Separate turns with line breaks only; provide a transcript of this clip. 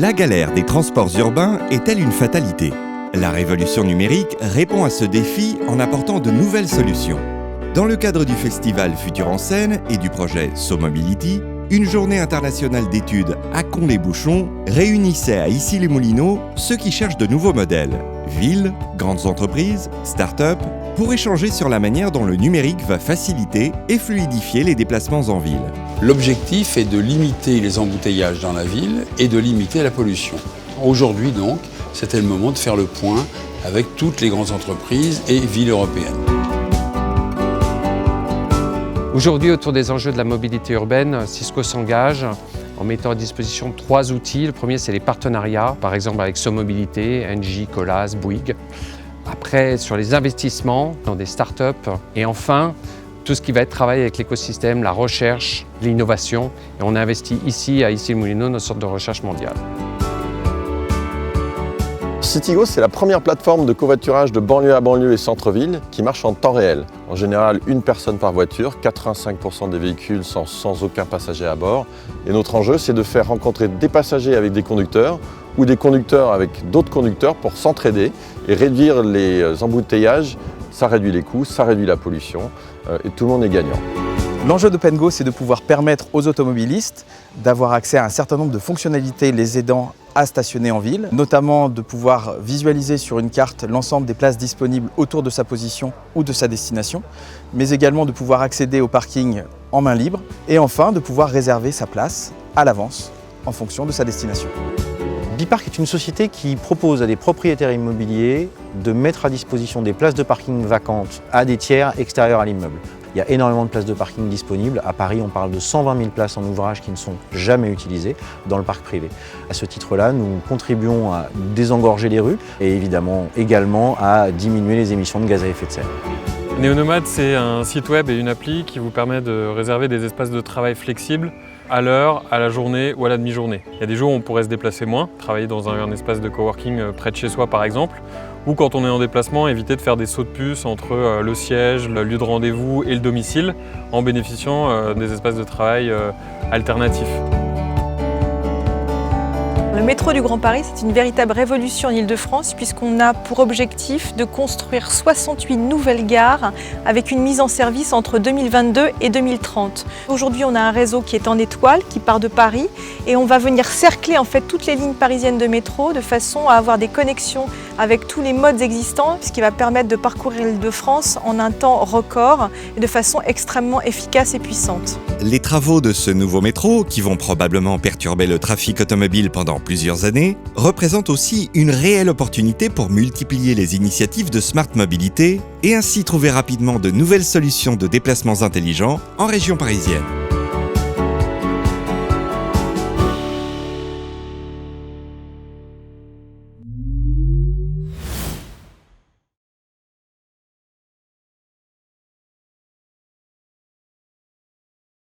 La galère des transports urbains est-elle une fatalité ? La révolution numérique répond à ce défi en apportant de nouvelles solutions. Dans le cadre du festival Futur en scène et du projet SoMobility, une journée internationale d'études à Con-les-Bouchons réunissait à Issy-les-Moulineaux ceux qui cherchent de nouveaux modèles, villes, grandes entreprises, start-up, pour échanger sur la manière dont le numérique va faciliter et fluidifier les déplacements en ville.
L'objectif est de limiter les embouteillages dans la ville et de limiter la pollution. Aujourd'hui donc, c'était le moment de faire le point avec toutes les grandes entreprises et villes européennes.
Aujourd'hui, autour des enjeux de la mobilité urbaine, Cisco s'engage en mettant à disposition 3 outils. Le premier, c'est les partenariats, par exemple avec SoMobilité, Engie, Colas, Bouygues. Après, sur les investissements dans des startups. Et enfin, tout ce qui va être travail avec l'écosystème, la recherche, l'innovation. Et on a investi ici, à Issy-les-Moulineaux, notre sorte de recherche mondiale.
Citigo, c'est la première plateforme de covoiturage de banlieue à banlieue et centre-ville qui marche en temps réel. En général, une personne par voiture, 85% des véhicules sont sans aucun passager à bord. Et notre enjeu, c'est de faire rencontrer des passagers avec des conducteurs ou des conducteurs avec d'autres conducteurs pour s'entraider et réduire les embouteillages. Ça réduit les coûts, ça réduit la pollution et tout le monde est gagnant.
L'enjeu d'OpenGo, c'est de pouvoir permettre aux automobilistes d'avoir accès à un certain nombre de fonctionnalités les aidant à stationner en ville, notamment de pouvoir visualiser sur une carte l'ensemble des places disponibles autour de sa position ou de sa destination, mais également de pouvoir accéder au parking en main libre et enfin de pouvoir réserver sa place à l'avance en fonction de sa destination.
Bipark est une société qui propose à des propriétaires immobiliers de mettre à disposition des places de parking vacantes à des tiers extérieurs à l'immeuble. Il y a énormément de places de parking disponibles. À Paris, on parle de 120 000 places en ouvrage qui ne sont jamais utilisées dans le parc privé. À ce titre-là, nous contribuons à désengorger les rues et évidemment également à diminuer les émissions de gaz à effet de serre.
Néonomade, c'est un site web et une appli qui vous permet de réserver des espaces de travail flexibles à l'heure, à la journée ou à la demi-journée. Il y a des jours où on pourrait se déplacer moins, travailler dans un espace de coworking près de chez soi par exemple, ou quand on est en déplacement, éviter de faire des sauts de puce entre le siège, le lieu de rendez-vous et le domicile en bénéficiant des espaces de travail alternatifs.
Le métro du Grand Paris, c'est une véritable révolution en Ile-de-France puisqu'on a pour objectif de construire 68 nouvelles gares avec une mise en service entre 2022 et 2030. Aujourd'hui, on a un réseau qui est en étoile, qui part de Paris et on va venir cercler en fait toutes les lignes parisiennes de métro de façon à avoir des connexions avec tous les modes existants, ce qui va permettre de parcourir l'Île-de-France en un temps record et de façon extrêmement efficace et puissante.
Les travaux de ce nouveau métro, qui vont probablement perturber le trafic automobile pendant plusieurs années, représentent aussi une réelle opportunité pour multiplier les initiatives de smart mobilité et ainsi trouver rapidement de nouvelles solutions de déplacements intelligents en région parisienne.